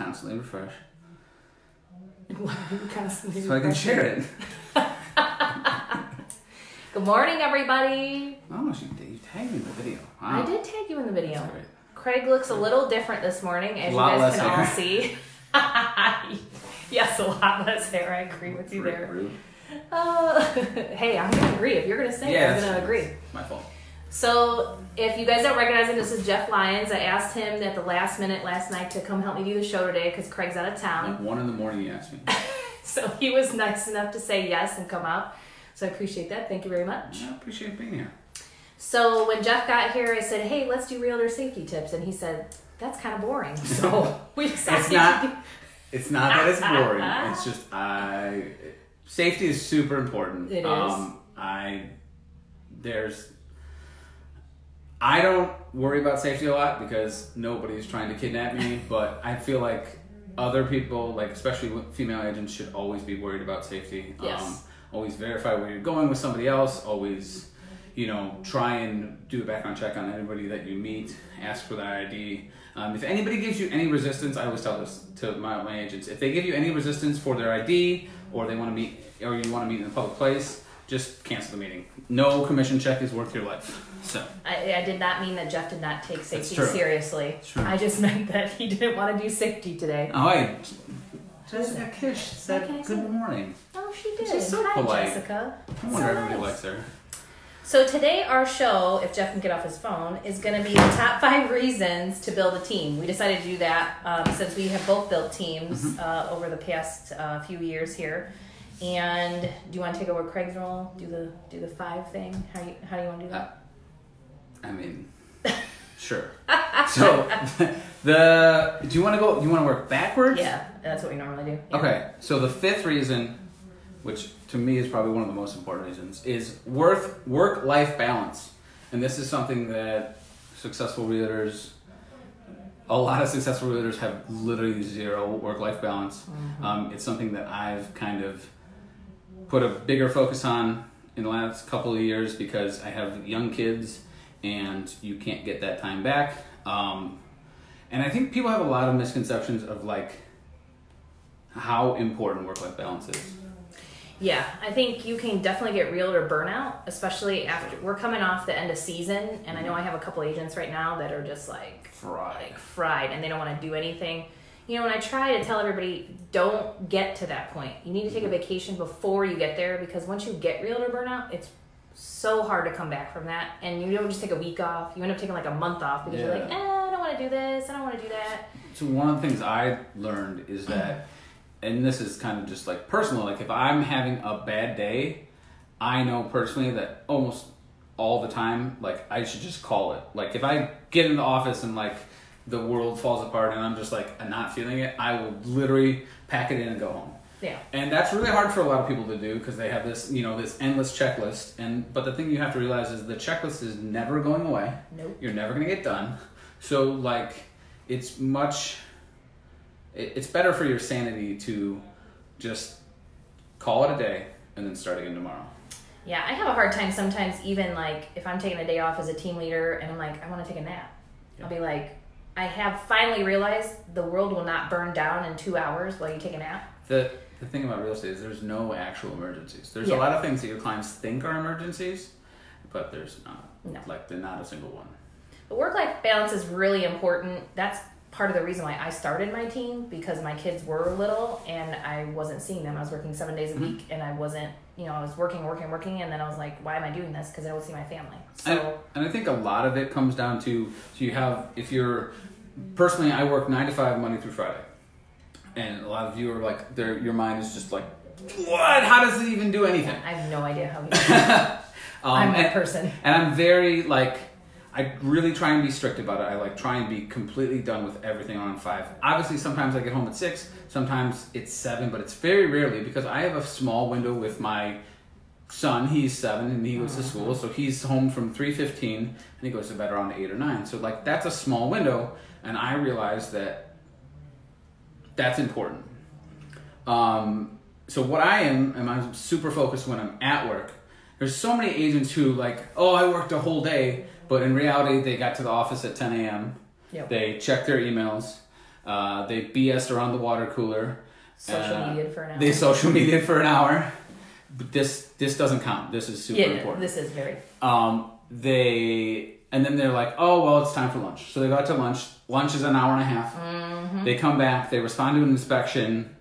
constantly refresh. Constantly So I can share it. Good morning, everybody. Oh, you tagged me in the video. Wow. I did tag you in the video. That's great. Craig looks a little different this morning, as you guys can all see. Yes, a lot less hair. I agree with you there. Hey, I'm going to agree. If you're going to say it, I'm going to agree. My fault. So, if you guys don't recognize him, this is Jeff Lyons. I asked him at the last minute last night to come help me do the show today because Craig's out of town. Like 1 a.m, he asked me. So, he was nice enough to say yes and come out. So, I appreciate that. Thank you very much. I appreciate being here. So, when Jeff got here, I said, hey, let's do realtor safety tips. And he said, that's kind of boring. So, we decided It's not that it's boring. It's just safety is super important. It is. I don't worry about safety a lot because nobody's trying to kidnap me, but I feel like other people, like especially female agents, should always be worried about safety. Yes. Always verify where you're going with somebody else. Always, try and do a background check on anybody that you meet. Ask for their ID. If anybody gives you any resistance, I always tell this to my agents. If they give you any resistance for their ID, or they want to meet, or you want to meet in a public place, just cancel the meeting. No commission check is worth your life. So I did not mean that Jeff did not take safety seriously. True. I just meant that he didn't want to do safety today. Oh, hey. Jessica Kish said good morning. Oh, she did. She's so Hi, polite. Jessica. I wonder everybody likes her. So today our show, if Jeff can get off his phone, is going to be the top 5 reasons to build a team. We decided to do that since we have both built teams over the past few years here. And do you want to take over Craig's role? Do the 5 thing? How do you want to do that? I mean, sure. So do you want to work backwards? Yeah, that's what we normally do. Yeah. Okay. So the 5th reason, which to me is probably one of the most important reasons, is work-life balance. And this is something that a lot of successful realtors have literally zero work-life balance. Mm-hmm. It's something that I've kind of put a bigger focus on in the last couple of years because I have young kids and you can't get that time back. And I think people have a lot of misconceptions of like how important work-life balance is. Yeah, I think you can definitely get realtor burnout, especially after we're coming off the end of season. And I know I have a couple agents right now that are just like fried and they don't want to do anything. And I try to tell everybody, don't get to that point. You need to take a vacation before you get there because once you get realtor burnout, it's so hard to come back from that. And you don't just take a week off. You end up taking like a month off because you're like, I don't want to do this. I don't want to do that. So one of the things I learned is that, and this is kind of just like personal, like if I'm having a bad day, I know personally that almost all the time, like I should just call it. Like if I get in the office and like the world falls apart and I'm just like I'm not feeling it, I will literally pack it in and go home. Yeah. And that's really hard for a lot of people to do because they have this, this endless checklist. But the thing you have to realize is the checklist is never going away. Nope. You're never going to get done. So like it's better for your sanity to just call it a day and then start again tomorrow. Yeah, I have a hard time sometimes even like if I'm taking a day off as a team leader and I'm like, I want to take a nap. Yeah. I'll be like, I have finally realized the world will not burn down in 2 hours while you take a nap. The thing about real estate is there's no actual emergencies. There's a lot of things that your clients think are emergencies, but there's not. No. Like they're not a single one. But work-life balance is really important. That's part of the reason why I started my team because my kids were little and I wasn't seeing them. I was working 7 days a week and I wasn't, I was working and then I was like, why am I doing this? Because I don't see my family. So and I think a lot of it comes down to, personally I work 9 to 5 Monday through Friday. And a lot of you are like, your mind is just like, what? How does it even do anything? I have no idea how we do it. I'm that person. And I'm very I really try and be strict about it. I try and be completely done with everything on 5. Obviously, sometimes I get home at 6. Sometimes it's 7, but it's very rarely because I have a small window with my son. He's 7 and he goes to school. So he's home from 3:15 and he goes to bed around 8 or 9. So that's a small window. And I realize that's important. So what I'm super focused when I'm at work. There's so many agents who I worked a whole day, but in reality, they got to the office at 10 a.m. Yep. They checked their emails. They BS'd around the water cooler. Social media for an hour. They social media for an hour. But this doesn't count. This is super important. This is very... And then they're like, oh, well, it's time for lunch. So they go out to lunch. Lunch is an hour and a half. Mm-hmm. They come back. They respond to an inspection.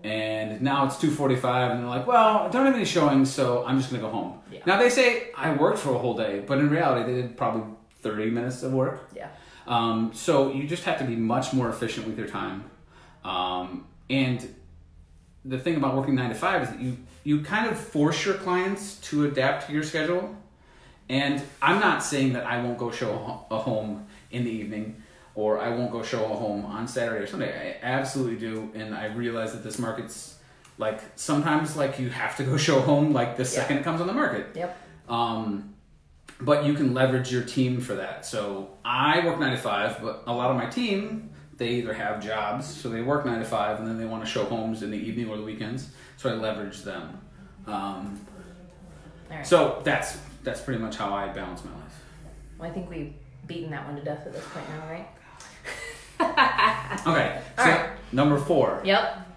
And now it's 2:45. And they're like, well, I don't have any showings, so I'm just going to go home. Yeah. Now, they say I worked for a whole day. But in reality, they did probably 30 minutes of work. Yeah. So you just have to be much more efficient with your time. And the thing about working 9 to 5 is that you kind of force your clients to adapt to your schedule. And I'm not saying that I won't go show a home in the evening or I won't go show a home on Saturday or Sunday. I absolutely do. And I realize that this market's like, sometimes like you have to go show a home like the second it comes on the market. Yep. But you can leverage your team for that. So I work 9 to 5, but a lot of my team, they either have jobs, so they work 9 to 5, and then they want to show homes in the evening or the weekends. So I leverage them. Right. So that's pretty much how I balance my life. Well, I think we've beaten that one to death at this point now, right? Okay, so number 4. Yep.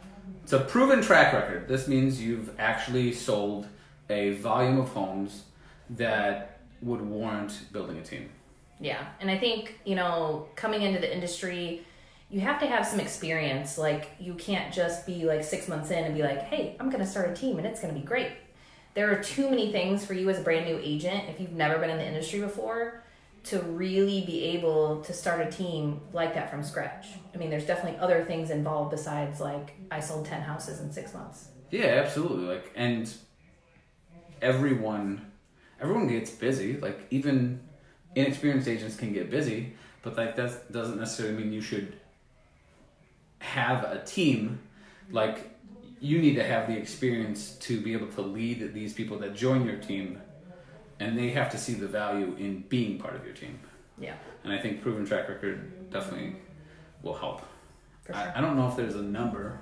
It's a proven track record. This means you've actually sold a volume of homes that would warrant building a team. Yeah, and I think, coming into the industry, you have to have some experience. Like, you can't just be like 6 months in and be like, hey, I'm going to start a team and it's going to be great. There are too many things for you as a brand new agent, if you've never been in the industry before, to really be able to start a team like that from scratch. I mean, there's definitely other things involved besides like, I sold 10 houses in 6 months. Yeah, absolutely. And everyone gets busy. Like, even inexperienced agents can get busy, but like that doesn't necessarily mean you should have a team. Like, you need to have the experience to be able to lead these people that join your team, and they have to see the value in being part of your team. Yeah. And I think proven track record definitely will help. For sure. I don't know if there's a number.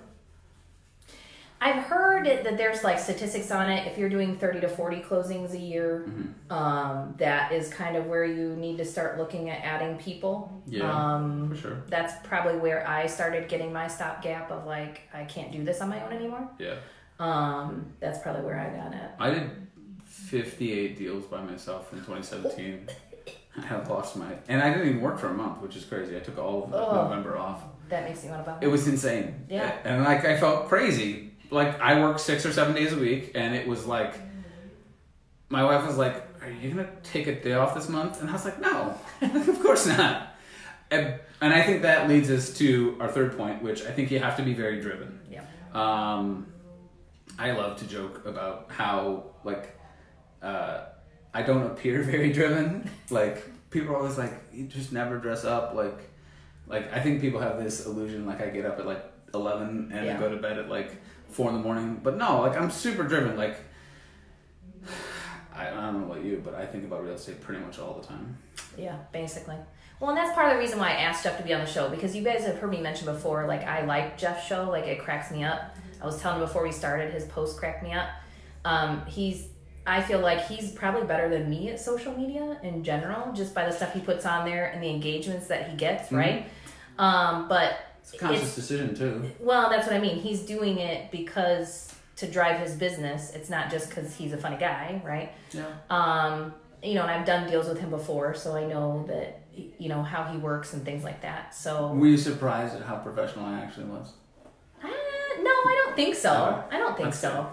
I've heard that there's like statistics on it. If you're doing 30 to 40 closings a year, that is kind of where you need to start looking at adding people. Yeah, for sure. That's probably where I started getting my stopgap of like, I can't do this on my own anymore. Yeah. That's probably where I got it. I did 58 deals by myself in 2017. I had lost and I didn't even work for a month, which is crazy. I took all of November off. That makes me want to bump. It was insane. Yeah. And like, I felt crazy. Like, I worked 6 or 7 days a week, and it was like, my wife was like, are you going to take a day off this month? And I was like, no, of course not. And I think that leads us to our third point, which I think you have to be very driven. Yeah. I love to joke about how, like, I don't appear very driven. Like, people are always like, you just never dress up. Like I think people have this illusion, like, I get up at, like, 11 and I go to bed at, like, 4 a.m. But no, like, I'm super driven. Like, I don't know about you, but I think about real estate pretty much all the time. Yeah, basically. Well, and that's part of the reason why I asked Jeff to be on the show, because you guys have heard me mention before, like, I like Jeff's show. Like, it cracks me up. I was telling him before we started, his posts cracked me up. I feel like he's probably better than me at social media in general, just by the stuff he puts on there and the engagements that he gets, right? But it's a conscious decision too. Well, that's what I mean. He's doing it because to drive his business. It's not just because he's a funny guy, right? Yeah. And I've done deals with him before, so I know that, how he works and things like that. So were you surprised at how professional I actually was? No, I don't think so. No. I don't think so.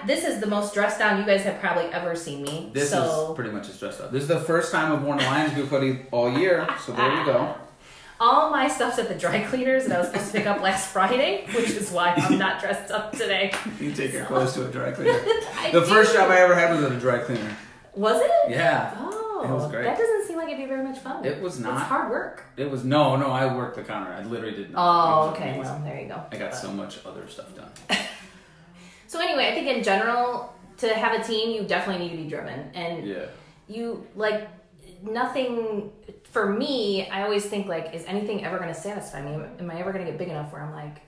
This is the most dressed down you guys have probably ever seen me. This is pretty much as dressed up. This is the first time I've worn a Lions Group hoodie all year, so there you go. All my stuff's at the dry cleaners that I was supposed to pick up last Friday, which is why I'm not dressed up today. You take your clothes to a dry cleaner. The first job I ever had was at a dry cleaner. Was it? Yeah. Oh, it was great. That doesn't seem like it'd be very much fun. It was not. It's hard work. It was no. I worked the counter. I literally did nothing. Oh, okay. Well, there you go. I got so much other stuff done. So anyway, I think in general, to have a team, you definitely need to be driven. And you, like, nothing, for me, I always think, like, is anything ever going to satisfy me? Am I ever going to get big enough where I'm like,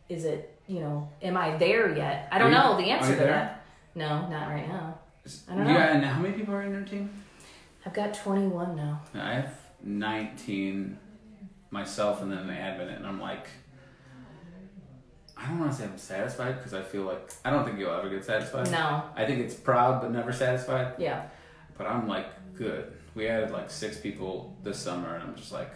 is it, am I there yet? I don't know the answer to that. No, not right now. I don't know. Yeah, and how many people are in your team? I've got 21 now. I have 19, myself and then an admin, and I'm like, I don't want to say I'm satisfied because I feel like I don't think you'll ever get satisfied. No. I think it's proud but never satisfied. Yeah. But I'm like, good. We added like 6 people this summer, and I'm just like,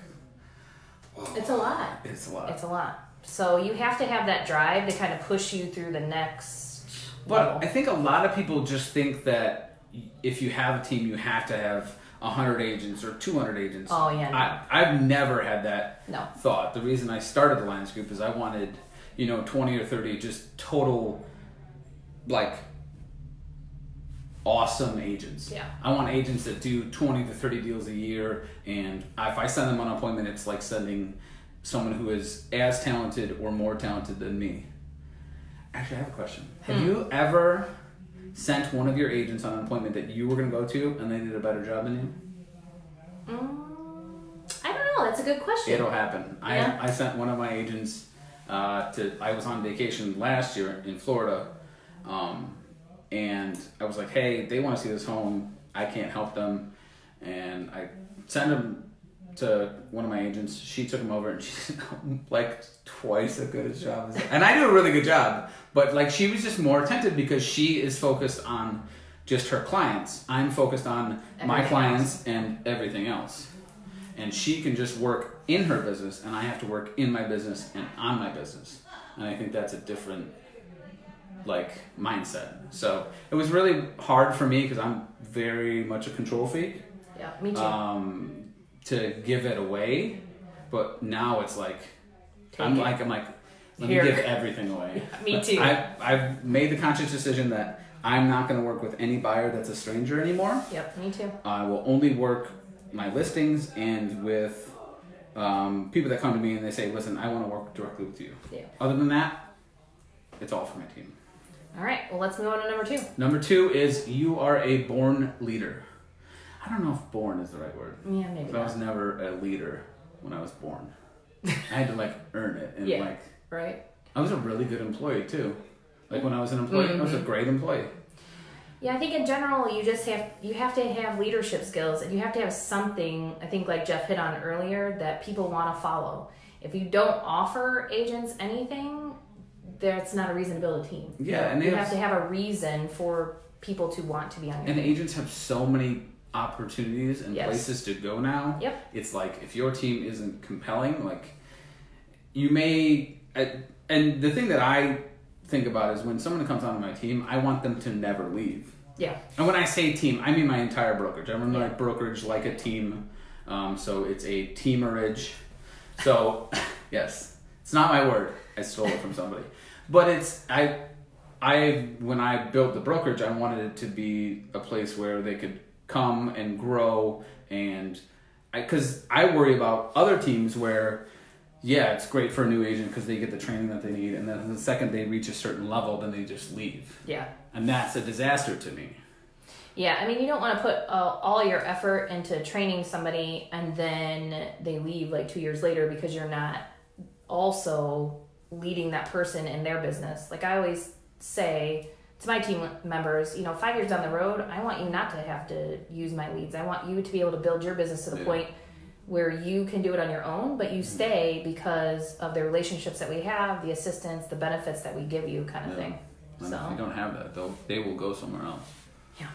whoa. It's a lot. It's a lot. It's a lot. So you have to have that drive to kind of push you through the next But level. I think a lot of people just think that if you have a team, you have to have 100 agents or 200 agents. Oh, yeah. No. I've never had that No. thought. The reason I started the Lions Group is I wanted, 20 or 30 just total, like, awesome agents. Yeah. I want agents that do 20 to 30 deals a year, and if I send them on an appointment, it's like sending someone who is as talented or more talented than me. Actually, I have a question. Have you ever sent one of your agents on an appointment that you were going to go to and they did a better job than you? I don't know. That's a good question. It'll happen. Yeah. I sent one of my agents I was on vacation last year in Florida, and I was like, hey, they want to see this home. I can't help them. And I sent them to one of my agents. She took him over, and she did like twice as good a job as and I do a really good job, but like she was just more attentive because she is focused on just her clients. I'm focused on my clients and everything else. And she can just work in her business, and I have to work in my business and on my business. And I think that's a different mindset. So it was really hard for me because I'm very much a control freak. Yeah, me too. To give it away, but now it's like I'm like let me give everything away. Me too. I've made the conscious decision that I'm not going to work with any buyer that's a stranger anymore. Yep, me too. I will only work my listings and with people that come to me and they say, listen, I want to work directly with you. Yeah. Other than that, it's all for my team. All right, well, let's move on to number 2. Number 2 is you are a born leader. I don't know if born is the right word. Yeah, maybe But I was never a leader when I was born. I had to earn it. And right. I was a really good employee too. When I was an employee, I was a great employee. Yeah, I think in general you have to have leadership skills, and you have to have something, I think like Jeff hit on earlier, that people want to follow. If you don't offer agents anything, that's not a reason to build a team. Yeah, and you have to have a reason for people to want to be on your team. And agents have so many opportunities and places to go now. Yep. It's like if your team isn't compelling, you may and the thing that I think about is when someone comes onto my team, I want them to never leave. Yeah. And when I say team, I mean my entire brokerage. I run my brokerage like a team. So it's a teamerage. So yes, it's not my word. I stole it from somebody. But it's when I built the brokerage, I wanted it to be a place where they could come and grow, and because I worry about other teams where it's great for a new agent because they get the training that they need, and then the second they reach a certain level, then they just leave. Yeah. And that's a disaster to me. Yeah, I mean, you don't want to put all your effort into training somebody and then they leave 2 years later because you're not also leading that person in their business. I always say to my team members, 5 years down the road, I want you not to have to use my leads. I want you to be able to build your business to the point where you can do it on your own, but you stay because of the relationships that we have, the assistance, the benefits that we give you, kind of thing. And if you don't have that, they will go somewhere else. Yeah.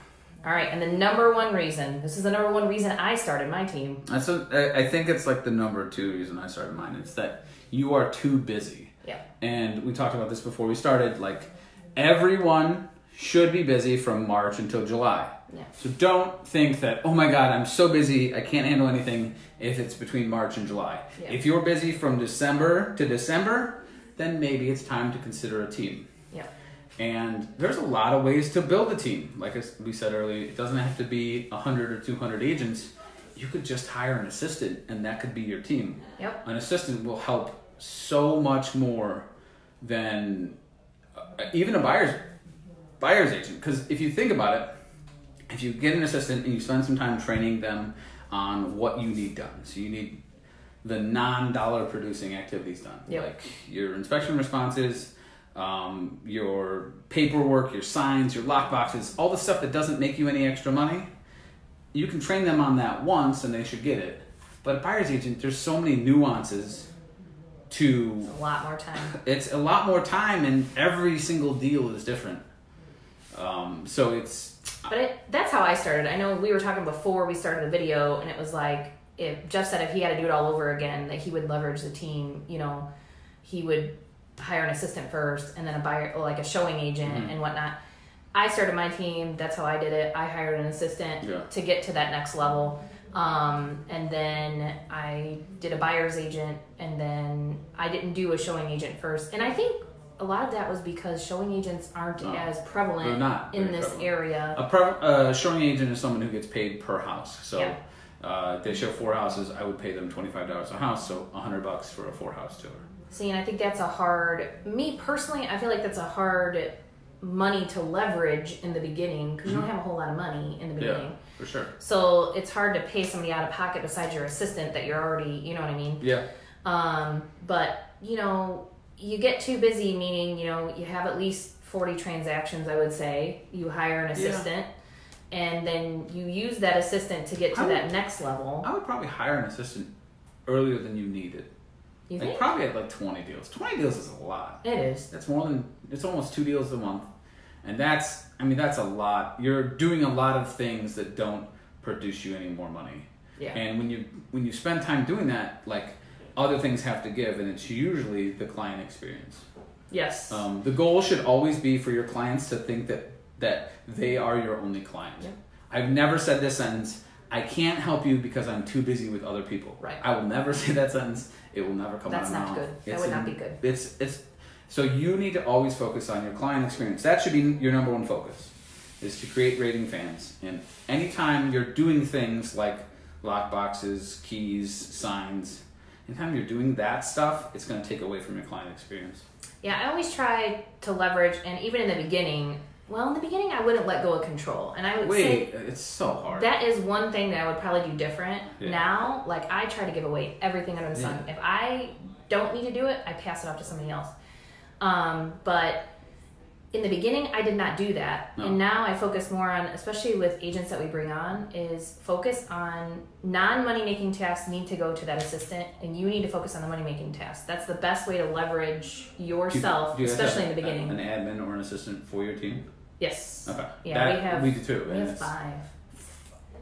All right, and the number one reason, this is the number one reason I started my team. I think it's the number 2 reason I started mine. It's that you are too busy. Yeah. And we talked about this before we started. Everyone should be busy from March until July. Yeah. So don't think that, oh my God, I'm so busy, I can't handle anything if it's between March and July. Yeah. If you're busy from December to December, then maybe it's time to consider a team. Yeah. And there's a lot of ways to build a team. Like we said earlier, it doesn't have to be 100 or 200 agents. You could just hire an assistant, and that could be your team. Yep. An assistant will help so much more than even a buyer's agent. Because if you think about it, if you get an assistant and you spend some time training them on what you need done, so you need the non-dollar producing activities done, like your inspection responses, your paperwork, your signs, your lock boxes, all the stuff that doesn't make you any extra money, you can train them on that once and they should get it. But a buyer's agent, there's so many nuances to... It's a lot more time. It's a lot more time, and every single deal is different. So it's... But that's how I started. I know we were talking before we started the video, and it was like, if Jeff said if he had to do it all over again, that he would leverage the team. You know, he would hire an assistant first, and then a buyer, like a showing agent and whatnot. I started my team. That's how I did it. I hired an assistant to get to that next level. And then I did a buyer's agent, and then I didn't do a showing agent first. And I think a lot of that was because showing agents aren't as prevalent in this area. A showing agent is someone who gets paid per house. So if they show 4 houses, I would pay them $25 a house, so $100 for a 4-house tour. See, and I think that's me personally, I feel like that's a hard money to leverage in the beginning, because you don't have a whole lot of money in the beginning. Yeah, for sure. So it's hard to pay somebody out of pocket besides your assistant that you're already, you know what I mean? Yeah. But, you know, you get too busy, meaning, you know, you have at least 40 transactions, I would say. You hire an assistant, and then you use that assistant to get to that next level. I would probably hire an assistant earlier than you need it. You think? Probably at like 20 deals. 20 deals is a lot. It is. It's almost 2 deals a month. And that's a lot. You're doing a lot of things that don't produce you any more money. Yeah. And when you spend time doing that, like, other things have to give, and it's usually the client experience. Yes. The goal should always be for your clients to think that they are your only client. Yep. I've never said this sentence, I can't help you because I'm too busy with other people. Right. I will never say that sentence. It will never come out of my mouth. That's not good. That would not be good. It's so you need to always focus on your client experience. That should be your number one focus, is to create raving fans. And anytime you're doing things like lock boxes, keys, signs, anytime you're doing that stuff, it's going to take away from your client experience. Yeah, I always try to leverage, and even in the beginning, I wouldn't let go of control. And I would say... it's so hard. That is one thing that I would probably do different. Yeah. Now, like, I try to give away everything under the sun. If I don't need to do it, I pass it off to somebody else. But in the beginning, I did not do that. No. And now I focus more on, especially with agents that we bring on, is focus on non-money making tasks need to go to that assistant, and you need to focus on the money making tasks. That's the best way to leverage yourself, do you especially in the beginning. An admin or an assistant for your team? Yes. Okay. Yeah, we do too. We have 5.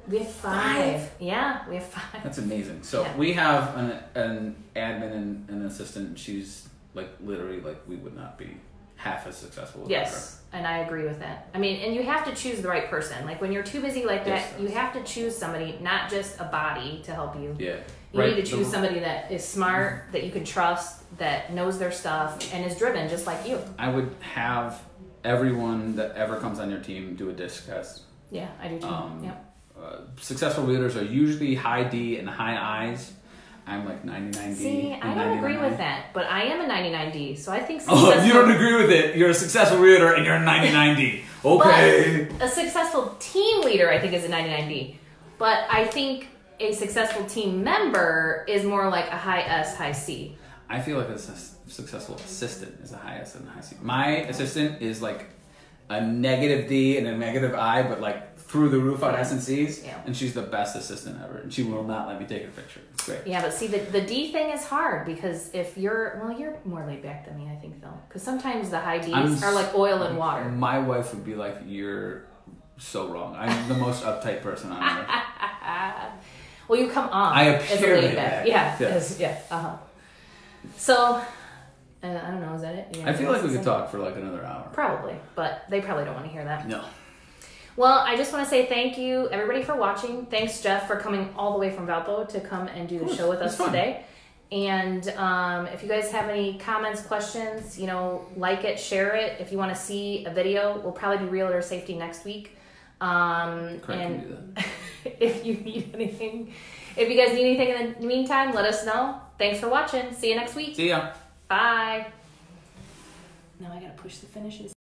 We have 5. Yeah, we have 5. That's amazing. So we have an admin and an assistant. And she's like literally like we would not be half as successful without her. And I agree with that. I mean, and you have to choose the right person. Like when you're too busy like that, you have to choose somebody, not just a body to help you. Yeah. You need to choose somebody that is smart, that you can trust, that knows their stuff, and is driven just like you. I would have everyone that ever comes on your team do a disc test. Yeah, I do too. Successful realtors are usually high D and high I's. I'm like 99D. See, I don't agree with that, but I am a 99D, so I think successful... Oh, you don't agree with it. You're a successful realtor and you're a 99D. Okay. But a successful team leader, I think, is a 99D. But I think a successful team member is more like a high S, high C. I feel like a successful assistant is a high S and a high C. My assistant is like a negative D and a negative I, but like through the roof on S&Cs, and she's the best assistant ever, and she will not let me take a picture. It's great. Yeah, but see, the D thing is hard, because if you're more laid back than me, I think, though. Because sometimes the high Ds are like oil and water. My wife would be like, you're so wrong. I'm the most uptight person on earth. Well, you come on as a laid back. Yeah. So... I don't know, is that it? I feel like we could talk for like another hour. Probably, but they probably don't want to hear that. No. Well, I just want to say thank you, everybody, for watching. Thanks, Jeff, for coming all the way from Valpo to come and do the show with us today. And if you guys have any comments, questions, like it, share it. If you want to see a video, we'll probably do Realtor Safety next week. And if you need anything, if you guys need anything in the meantime, let us know. Thanks for watching. See you next week. See ya. Bye. Now I gotta push the finishes.